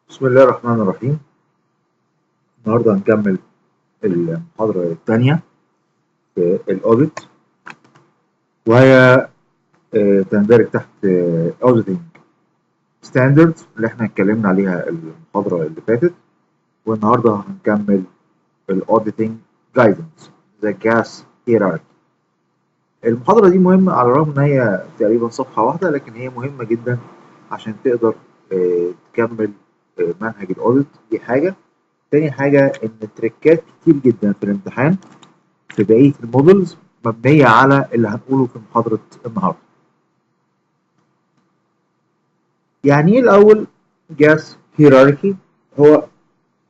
بسم الله الرحمن الرحيم. النهارده هنكمل المحاضرة الثانية في الأوديت، وهي تندرج تحت Auditing Standards اللي احنا اتكلمنا عليها المحاضرة اللي فاتت، والنهارده هنكمل Auditing Guidance The Gas Hierarchy. المحاضرة دي مهمة على الرغم إن هي تقريبا صفحة واحدة، لكن هي مهمة جدا عشان تقدر تكمل منهج الأوديت. دي حاجة. تاني حاجة إن التريكات كتير جدا في الامتحان في بقية المودلز مبنية على اللي هنقوله في محاضرة النهاردة. يعني إيه الأول جاس هيراركي؟ هو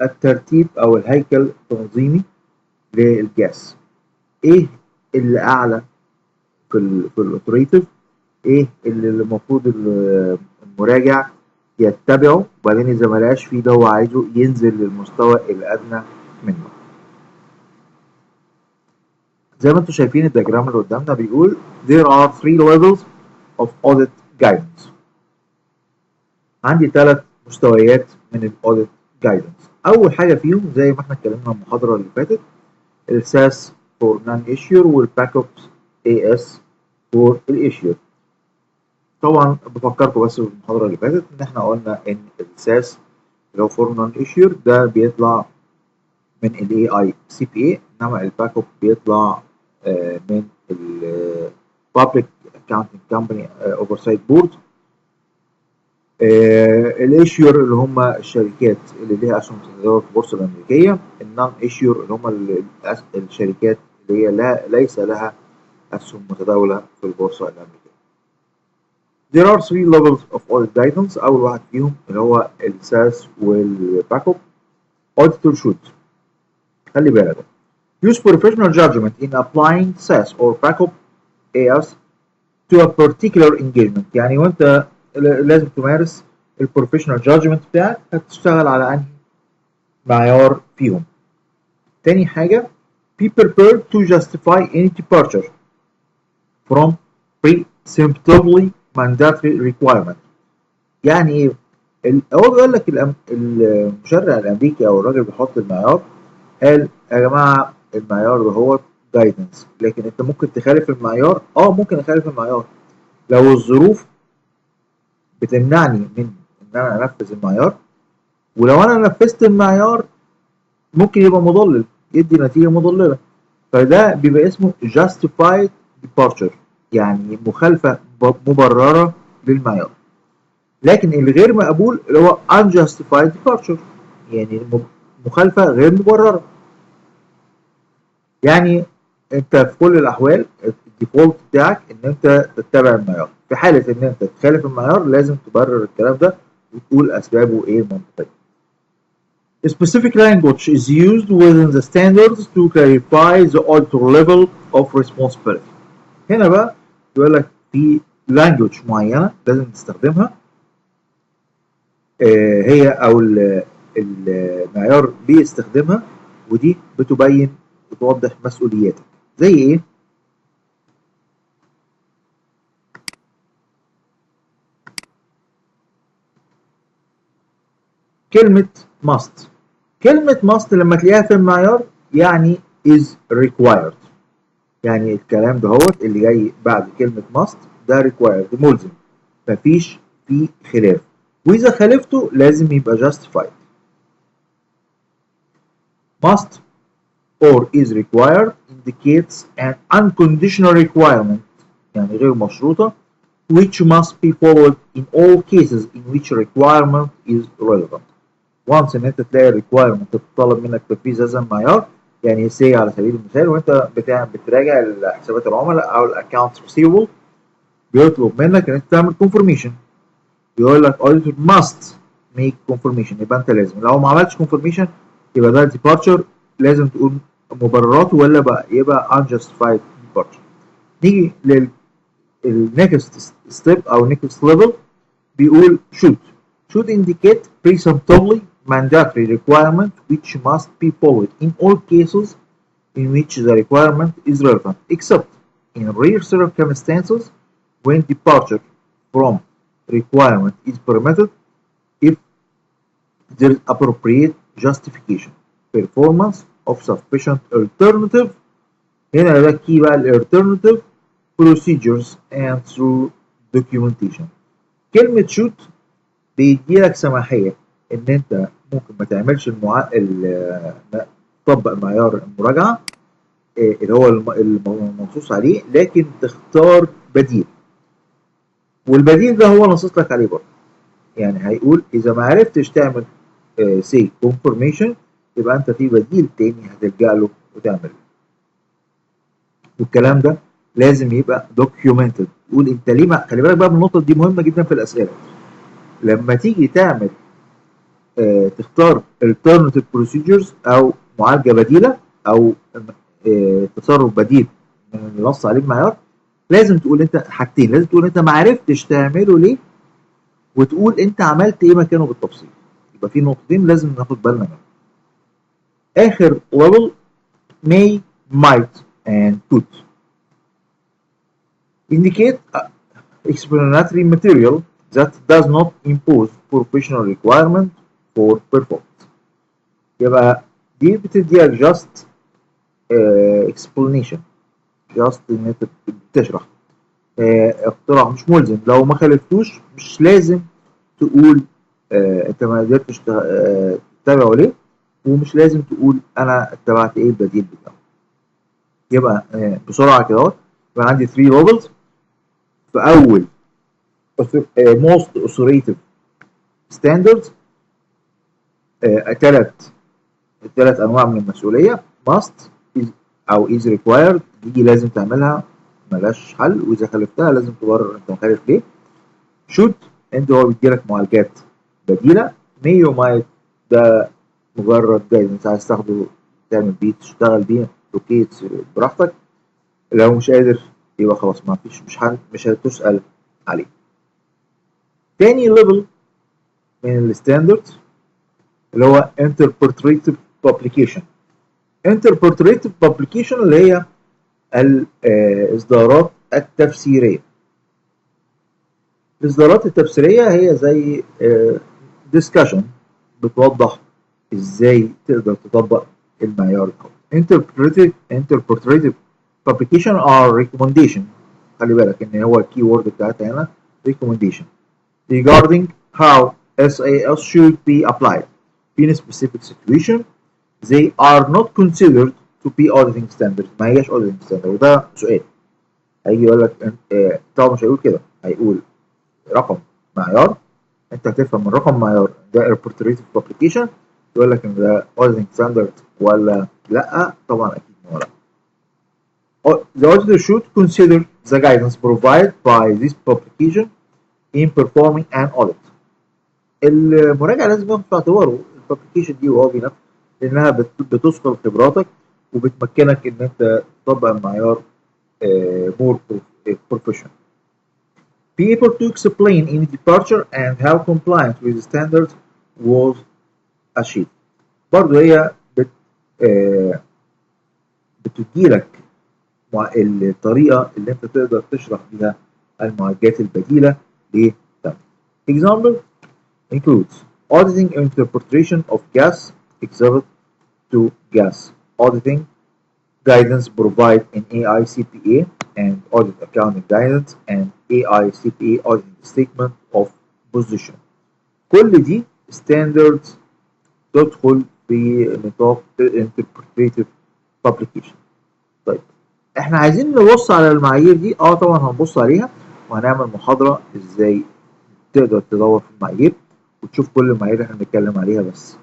الترتيب أو الهيكل التنظيمي للجاس. إيه اللي أعلى في الأوتوريتيف؟ إيه اللي المفروض المراجع يتبعه، وبعدين إذا ملقاش فيه ده هو عايزه ينزل للمستوى الأدنى منه. زي ما انتم شايفين الدياجرام اللي قدامنا بيقول there are three levels of audit guidance. عندي 3 مستويات من الاوديت جايدنس. اول حاجه فيهم زي ما احنا اتكلمنا المحاضره اللي فاتت الساس فور نون ايشيور والباك اوبس اي اس فور الايشيور. طبعا بفكركم بس في المحاضره اللي فاتت ان احنا قلنا ان الساس اللي هو فور نون ايشيور ده بيطلع من الاي اي سي بي اي، انما الباك اب بيطلع من البابليك اكاونتنج كومباني اوفرسايت بورد. الايشيور اللي هم الشركات اللي ليها اسهم متداوله في البورصه الامريكيه، النون ايشيور اللي هم الشركات اللي هي ليس لها اسهم متداوله في البورصه الامريكيه. There are 3 levels of audit guidance. اول واحد فيهم اللي هو الساس والباك اب. auditor should خلي بالك use professional judgment in applying SAS or backup AS to a particular engagement. يعني وانت لازم تمارس البروفيشنال جادجمنت بتاعك، هتشتغل على انهي معيار فيهم. تاني حاجة be prepared to justify any departure from presumptively mandatory requirement. يعني ايه؟ هو بيقول لك المشرع الامريكي او الراجل بيحط المعيار، قال يا جماعه المعيار ده هو جايدنس، لكن انت ممكن تخالف المعيار. ممكن اخالف المعيار لو الظروف بتمنعني من ان انا انفذ المعيار، ولو انا نفذت المعيار ممكن يبقى مضلل، يدي نتيجه مضلله، فده بيبقى اسمه justified departure، يعني مخالفه مبرره للمعيار. لكن الغير مقبول اللي هو unjustified departure، يعني مخالفه غير مبرره. يعني انت في كل الاحوال الديفولت بتاعك ان انت تتبع المعيار. في حاله ان انت تخالف المعيار لازم تبرر الكلام ده وتقول اسبابه ايه المنطقيه. Specific language is used within the standards to clarify the auditor level of responsibility. هنا بقى يقول لك في language معينه لازم تستخدمها، هي او المعيار بيستخدمها، ودي بتبين وتوضح مسؤولياتك. زي ايه؟ كلمة must. كلمة must لما تلاقيها في المعيار يعني is required، يعني الكلام دهوت اللي جاي بعد كلمة must ده required ملزم، مفيش فيه خلاف، وإذا خالفته لازم يبقى justified. must or is required indicates an unconditional requirement، يعني غير مشروطة، which must be followed in all cases in which requirement is relevant. وانس ان انت تلاقي ريكوايرمنت تتطلب منك تنفيذ هذا المعيار، يعني سي على سبيل المثال وانت بتراجع حسابات العملاء او الاكونتس ريسيفبل، بيطلب منك ان انت تعمل كونفرميشن، يقول لك auditor must make confirmation، يبقى انت لازم لو ما عملتش كونفرميشن يبقى ده departure، لازم تقول مبرراته ولا بقى يبقى unjustified departure. نيجي للنكست ستيب او next level، بيقول should indicate presumptively mandatory requirement which must be followed in all cases in which the requirement is relevant, except in rare circumstances when departure from requirement is permitted if there is appropriate justification performance of sufficient alternative. هنا ده key بقى ال alternative procedures and through documentation. كلمة should بيديلك سماحية إن أنت ممكن ما تعملش تطبق معيار المراجعة اللي هو المنصوص عليه، لكن تختار بديل، والبديل ده هو نصوص لك عليه برضه. يعني هيقول إذا ما عرفتش تعمل say confirmation يبقى أنت في بديل تاني هتلجأ له وتعمله. والكلام ده لازم يبقى documented. تقول أنت ليه خلي بالك بقى من النقطة دي مهمة جدا في الأسئلة. لما تيجي تعمل تختار alternative procedures أو معالجة بديلة أو تصرف بديل من اللي نص عليه المعيار، لازم تقول انت حاجتين. لازم تقول انت ما عرفتش تعمله ليه، وتقول انت عملت ايه مكانه بالتفصيل. يبقى في نقطتين لازم ناخد بالنا منهم. اخر level may, might and could indicate explanatory material that does not impose professional requirement for performance. يبقى دي بتديك just explanation، just ان انت بتشرح اقتراح مش ملزم. لو ما خالفتوش مش لازم تقول انت ما قدرتش تتابعه ليه، ومش لازم تقول انا اتبعت ايه البديل بتاعه. يبقى بسرعه كده اهو يبقى عندي 3 levels. في اول most authoritative standards ثلاث انواع من المسؤوليه. must او is required، دي لازم تعملها ملهاش حل، واذا خالفتها لازم تبرر انت مخالف ليه. should انت هو بيديلك معالجات بديله. may وmight ده مجرد جايدنس عايز تاخده تعمل بيه تشتغل بيه اوكي براحتك، لو مش قادر يبقى خلاص ما فيش مش هتسأل عليه. تاني ليفل من الستاندردز اللي هو interpretive publication. interpretive publication اللي هي الإصدارات التفسيرية. الإصدارات التفسيرية هي زي discussion بتوضح ازاي تقدر تطبق المعيار ده. interpretive publication are recommendation. خلي بالك ان هو الكي وورد بتاعتها هنا recommendation regarding how SAS should be applied in a specific situation. They are not considered to be auditing standards. ما هياش auditing standard. وده سؤال هيجي يقول لك طبعا مش هيقول كده، هيقول رقم معيار انت هتفهم من رقم معيار ده interpretive publication يقول لك ان ده auditing standard ولا لا. طبعا اكيد ولا. The auditor should consider the guidance provided by this publication in performing an audit. المراجع لازم ياخد في اعتباره الببليكيشن دي وهو بينفذ، لانها بتثقل خبراتك وبتمكنك ان انت تطبق المعيار more professional. Be able to explain any departure and how compliance with the standards was achieved. برضه هي بتديلك الطريقة اللي انت تقدر تشرح بيها المعالجات البديلة للتم. Example includes auditing interpretation of gas exhibit to gas auditing guidance provided in AICPA and audit accounting guidance and AICPA auditing statement of position. كل دي standards تدخل في نطاق interpretive publication. طيب احنا عايزين نبص على المعايير دي. طبعا هنبص عليها وهنعمل محاضرة ازاي تقدر تدور في المعايير وتشوف كل المعايير اللي احنا بنتكلم عليها، بس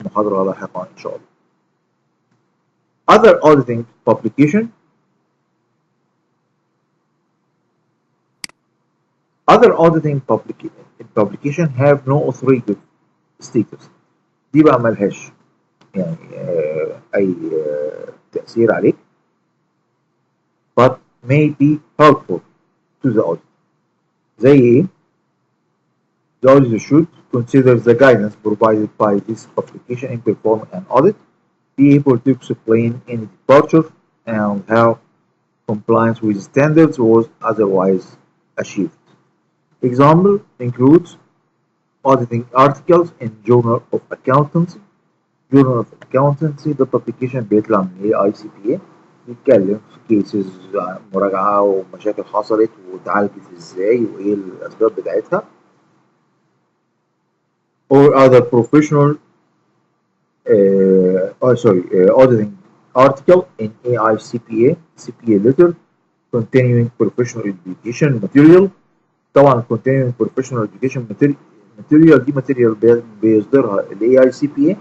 محاضرة لاحقة ان شاء الله. Other auditing publication. Other auditing publication have no authoritative status. دي بقى ملهاش يعني اي تأثير عليك but may be helpful to the audit. زي ايه؟ The auditor should consider the guidance provided by this publication in performing an audit, be able to explain any departure and how compliance with standards was otherwise achieved. Example includes auditing articles in Journal of Accountancy. Journal of Accountancy ده publication بيطلع من AICPA، بيتكلم في cases مراجعة ومشاكل حصلت واتعالجت ازاي وايه الأسباب بتاعتها. Or other professional auditing article in AICPA CPA letter continuing professional education material. طبعا continuing professional education material دي material بيصدرها ال AICPA،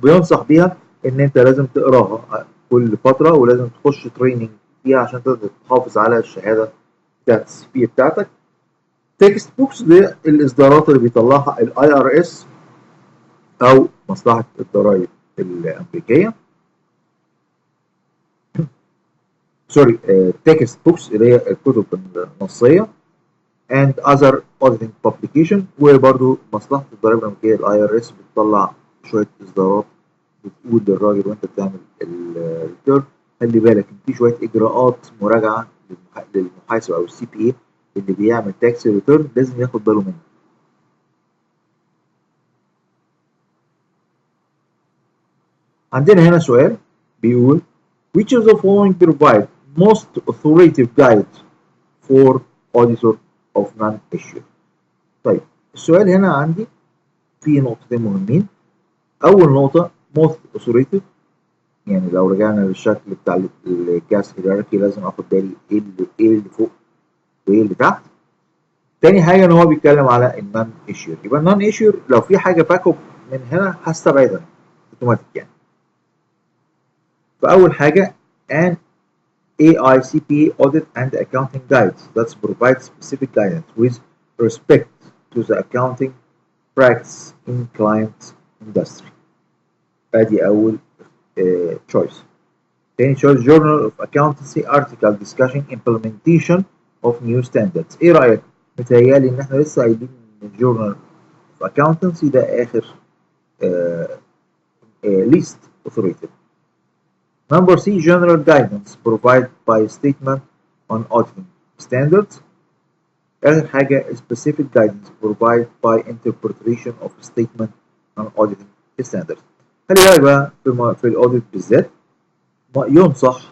بينصح بيها ان انت لازم تقراها كل فتره ولازم تخش تريننج فيها عشان تقدر تحافظ على الشهاده بتاعت السي بي بتاعتك. تكست بوكس دي الاصدارات اللي بيطلعها الاي ار اس او مصلحه الضرائب الامريكيه. سوري، تكست بوكس اللي هي الكتب النصيه and other auditing publication. وبرده مصلحه الضرائب الامريكيه الاي ار اس بتطلع شويه اصدارات بتقول للراجل وانت بتعمل الريتيرن خلي بالك ان في شويه اجراءات مراجعه للمحاسب او السي بي اي اللي بيعمل تاكس ريتيرن لازم ياخد باله منها. عندنا هنا سؤال بيقول which of the following provide most authoritative guide for auditor of non-issue. طيب السؤال هنا عندي فيه نقطتين مهمين. اول نقطه most authoritative، يعني لو رجعنا للشكل بتاع الكاس هيراركي لازم اخد بالي ايه اللي فوق وايه اللي تحت. تاني حاجه ان هو بيتكلم على النون ايشير، يبقى النون ايشير لو في حاجه باك اب من هنا هستبعدها اوتوماتيك يعني. فاول حاجه an AICPA audit and accounting guides that provide specific guidance with respect to the accounting practice in client industry. ادي اول choice. تاني choice journal of accountancy article discussing implementation of new standards. ايه رايك؟ متهيألي ان احنا لسه قايلين ان الجورنال اوف اكاونتنسي ده اخر least authoritative. Number C general guidance provided by statement on auditing standards. اخر حاجه specific guidance provided by interpretation of statement on auditing standards. خلي بالك بقى في الاوديت بالذات ينصح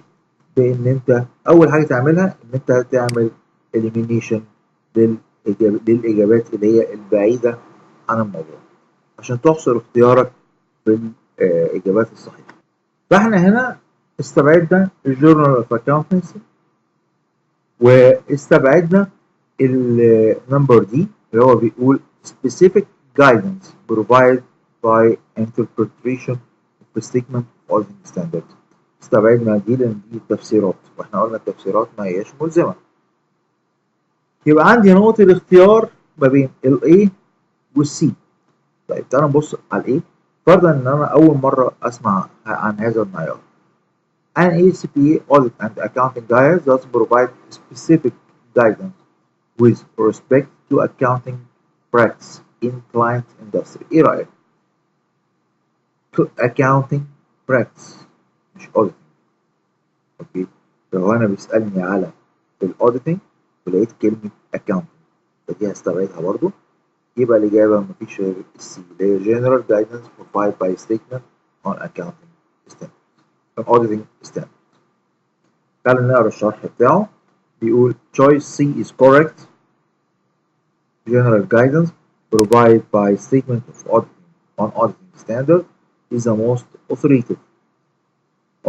بان انت اول حاجه تعملها ان انت تعمل elimination للاجابات اللي هي البعيده عن الموضوع عشان تحصر اختيارك بالاجابات الصحيحه. فاحنا هنا استبعدنا الجورنال اوف اكاونتنسي واستبعدنا النمبر دي اللي هو بيقول specific guidance provided by interpretation of the statement of auditing standards. استبعدنا دي لان دي تفسيرات واحنا قلنا التفسيرات ما هياش ملزمه. يبقى عندي نقطه الاختيار ما بين الاي والسي. طيب تعالى نبص على الايه. فرضا ان انا اول مره اسمع عن هذا المعيار. An ACPA audit and accounting guide does provide specific guidance with respect to accounting practice in client industry. ايه رايك؟ accounting practice مش auditing. اوكي، لو انا بيسالني على الاوديتنج ولقيت كلمه accounting فدي هستبعدها برضو. يبقى الإجابة مفيش غير السي اللي هي general guidance provided by statement on accounting standards on auditing standards. تعالوا نقرا الشرح بتاعه. بيقول choice C is correct. General guidance provided by statement of auditing on auditing standard is the most authoritative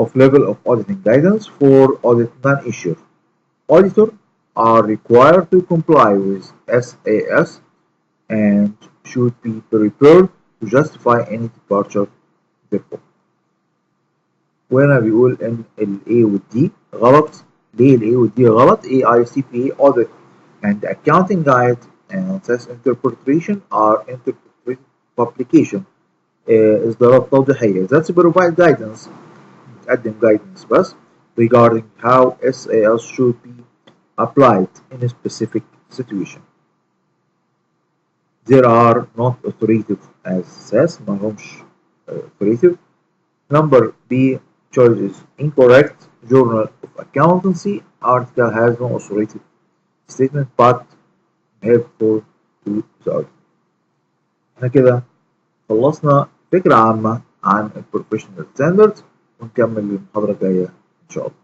of level of auditing guidance for audit non-issuer. Auditor are required to comply with SAS and should be prepared to justify any departure therefore. وهنا بيقول ان ال A وال D غلط. ليه ال A وال D غلط؟ AICPA audit and accounting guide and SAS interpretation are interpretive publication إصدارات توضيحية that provide guidance بتقدم guidance بس regarding how SAS should be applied in a specific situation. There are not authoritative as SAS, ما همش authoritative. Number B choice is incorrect. Journal of Accountancy article has no authoritative statement but helpful to the auditor. احنا كده خلصنا فكرة عامة عن البروفيشنال ستاندردز، ونكمل المحاضرة الجاية إن شاء الله.